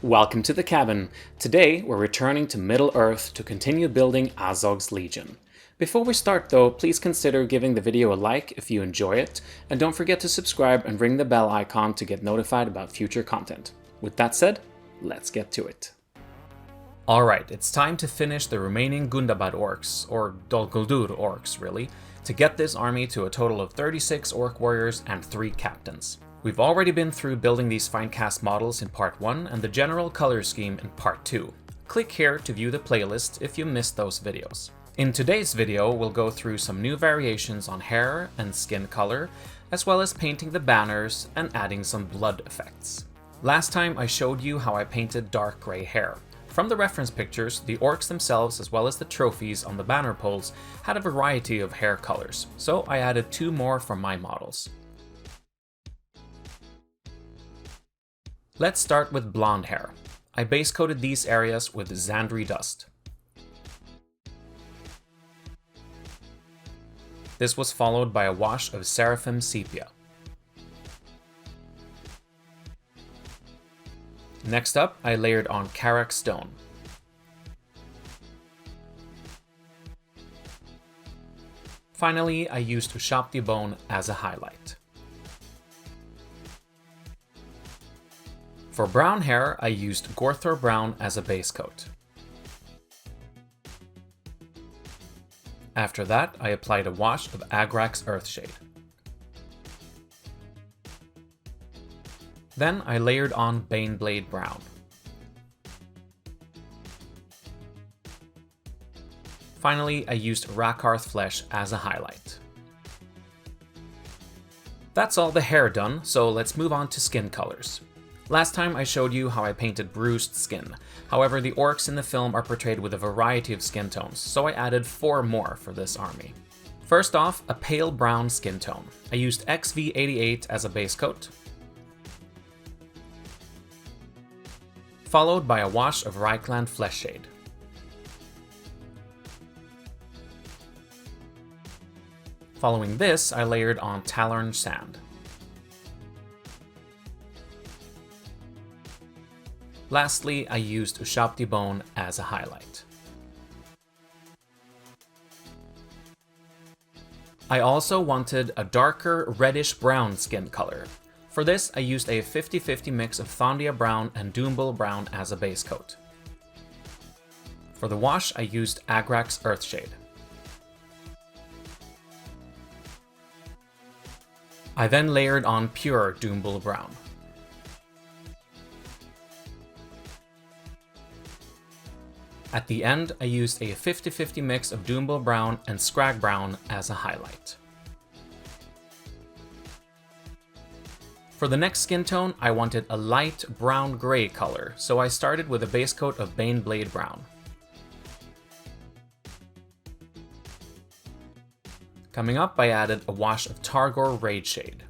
Welcome to the Kabin. Today we're returning to Middle-earth to continue building Azog's Legion. Before we start though, please consider giving the video a like if you enjoy it, and don't forget to subscribe and ring the bell icon to get notified about future content. With that said, let's get to it. Alright, it's time to finish the remaining Gundabad Orcs, or Dol Guldur Orcs really, to get this army to a total of 36 Orc warriors and 3 captains. We've already been through building these fine cast models in part 1 and the general color scheme in part 2. Click here to view the playlist if you missed those videos. In today's video, we'll go through some new variations on hair and skin color, as well as painting the banners and adding some blood effects. Last time I showed you how I painted dark grey hair. From the reference pictures, the orcs themselves as well as the trophies on the banner poles had a variety of hair colors, so I added 2 more for my models. Let's start with blonde hair. I base coated these areas with Xandri dust. This was followed by a wash of Seraphim sepia. Next up, I layered on Karak stone. Finally, I used Ushapti bone as a highlight. For brown hair, I used Gorthor brown as a base coat. After that, I applied a wash of Agrax Earthshade. Then I layered on Baneblade brown. Finally, I used Rakarth flesh as a highlight. That's all the hair done, so let's move on to skin colors. Last time I showed you how I painted bruised skin. However, the orcs in the film are portrayed with a variety of skin tones, so I added 4 more for this army. First off, a pale brown skin tone. I used XV88 as a base coat, followed by a wash of Reichland flesh shade. Following this, I layered on Talorn sand. Lastly, I used Ushapti bone as a highlight. I also wanted a darker reddish-brown skin color. For this, I used a 50-50 mix of Thondia brown and Doombull brown as a base coat. For the wash, I used Agrax Earthshade. I then layered on pure Doombull brown. At the end, I used a 50-50 mix of Doombull brown and Scrag brown as a highlight. For the next skin tone, I wanted a light brown-gray color, so I started with a base coat of Baneblade brown. Coming up, I added a wash of Targor Rage Shade.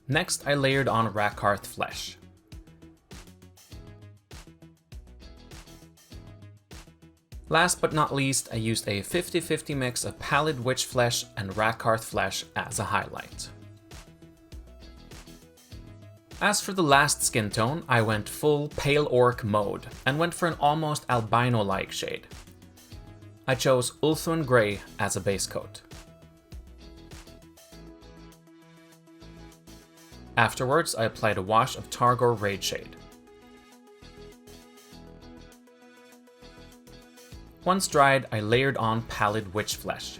Next, I layered on Rakarth flesh. Last but not least, I used a 50-50 mix of Pallid Witch flesh and Rakarth flesh as a highlight. As for the last skin tone, I went full Pale Orc mode and went for an almost albino-like shade. I chose Ulthun Grey as a base coat. Afterwards, I applied a wash of Targor Rage Shade. Once dried, I layered on Pallid Witch flesh.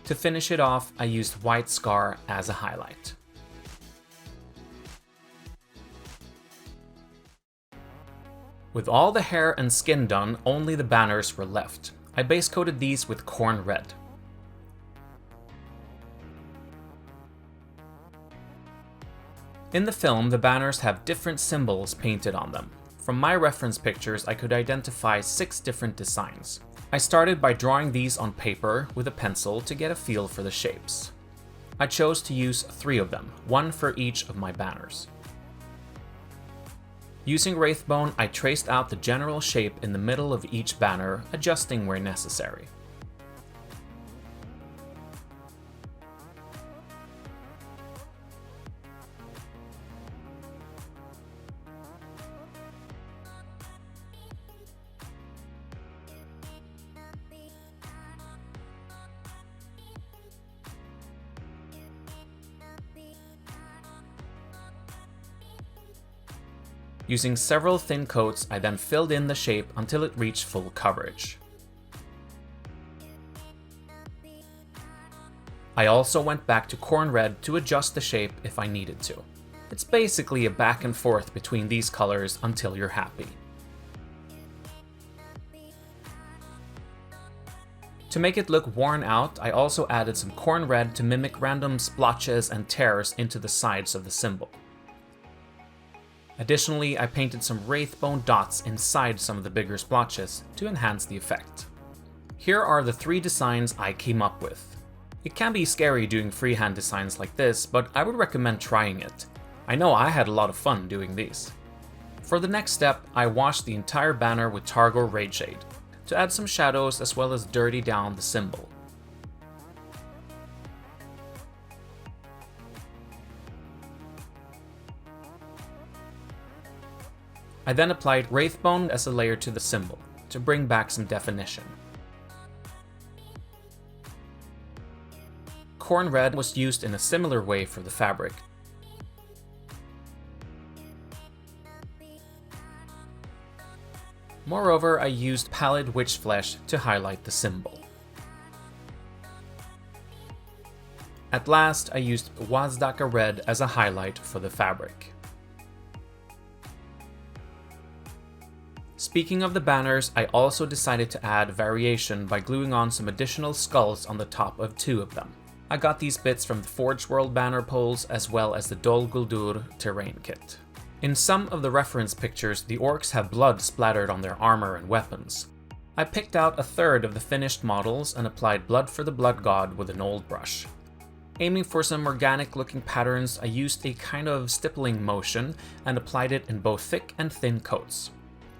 To finish it off, I used White Scar as a highlight. With all the hair and skin done, only the banners were left. I base coated these with Corn Red. In the film, the banners have different symbols painted on them. From my reference pictures, I could identify 6 different designs. I started by drawing these on paper with a pencil to get a feel for the shapes. I chose to use 3 of them, 1 for each of my banners. Using Wraithbone, I traced out the general shape in the middle of each banner, adjusting where necessary. Using several thin coats, I then filled in the shape until it reached full coverage. I also went back to corn red to adjust the shape if I needed to. It's basically a back and forth between these colors until you're happy. To make it look worn out, I also added some corn red to mimic random splotches and tears into the sides of the symbol. Additionally, I painted some wraithbone dots inside some of the bigger splotches to enhance the effect. Here are the 3 designs I came up with. It can be scary doing freehand designs like this, but I would recommend trying it. I know I had a lot of fun doing these. For the next step, I washed the entire banner with Targor Rageshade, to add some shadows as well as dirty down the symbol. I then applied Wraithbone as a layer to the symbol, to bring back some definition. Corn red was used in a similar way for the fabric. Moreover, I used pallid witch flesh to highlight the symbol. At last, I used Wazdaka red as a highlight for the fabric. Speaking of the banners, I also decided to add variation by gluing on some additional skulls on the top of 2 of them. I got these bits from the Forge World banner poles as well as the Dol Guldur terrain kit. In some of the reference pictures, the orcs have blood splattered on their armor and weapons. I picked out a third of the finished models and applied blood for the blood god with an old brush. Aiming for some organic looking patterns, I used a kind of stippling motion and applied it in both thick and thin coats.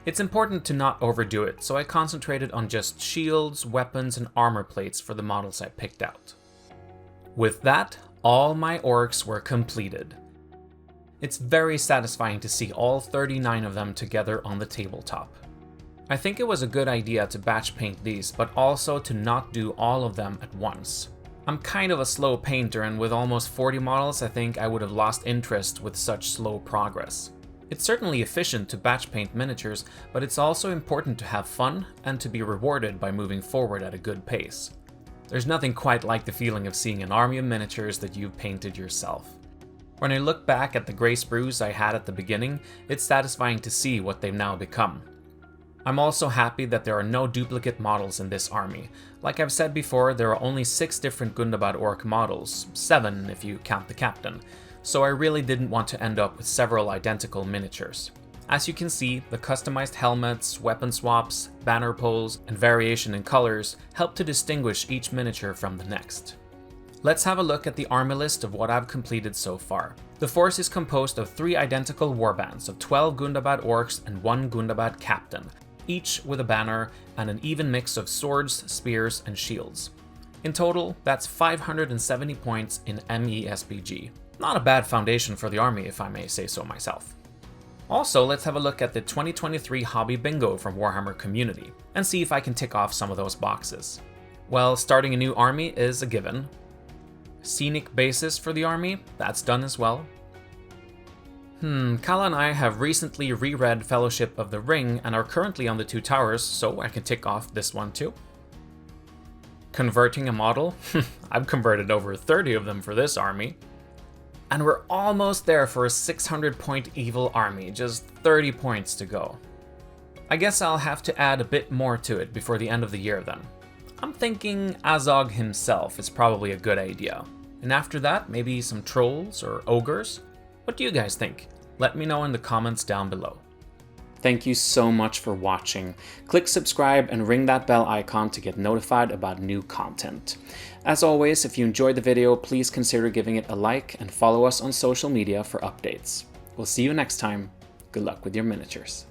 It's important to not overdo it, so I concentrated on just shields, weapons, and armor plates for the models I picked out. With that, all my orcs were completed. It's very satisfying to see all 39 of them together on the tabletop. I think it was a good idea to batch paint these, but also to not do all of them at once. I'm kind of a slow painter, and with almost 40 models, I think I would have lost interest with such slow progress. It's certainly efficient to batch paint miniatures, but it's also important to have fun and to be rewarded by moving forward at a good pace. There's nothing quite like the feeling of seeing an army of miniatures that you've painted yourself. When I look back at the grey sprues I had at the beginning, it's satisfying to see what they've now become. I'm also happy that there are no duplicate models in this army. Like I've said before, there are only 6 different Gundabad Orc models, 7 if you count the captain, so I really didn't want to end up with several identical miniatures. As you can see, the customized helmets, weapon swaps, banner poles, and variation in colors help to distinguish each miniature from the next. Let's have a look at the army list of what I've completed so far. The force is composed of 3 identical warbands of 12 Gundabad Orcs and 1 Gundabad Captain, each with a banner and an even mix of swords, spears, and shields. In total, that's 570 points in MESBG. Not a bad foundation for the army, if I may say so myself. Also, let's have a look at the 2023 Hobby Bingo from Warhammer Community, and see if I can tick off some of those boxes. Well, starting a new army is a given. Scenic basis for the army, that's done as well. Kala and I have recently reread Fellowship of the Ring and are currently on the 2 towers, so I can tick off this one too. Converting a model? I've converted over 30 of them for this army. And we're almost there for a 600 point evil army, just 30 points to go. I guess I'll have to add a bit more to it before the end of the year then. I'm thinking Azog himself is probably a good idea. And after that, maybe some trolls or ogres? What do you guys think? Let me know in the comments down below. Thank you so much for watching. Click subscribe and ring that bell icon to get notified about new content. As always, if you enjoyed the video, please consider giving it a like and follow us on social media for updates. We'll see you next time. Good luck with your miniatures.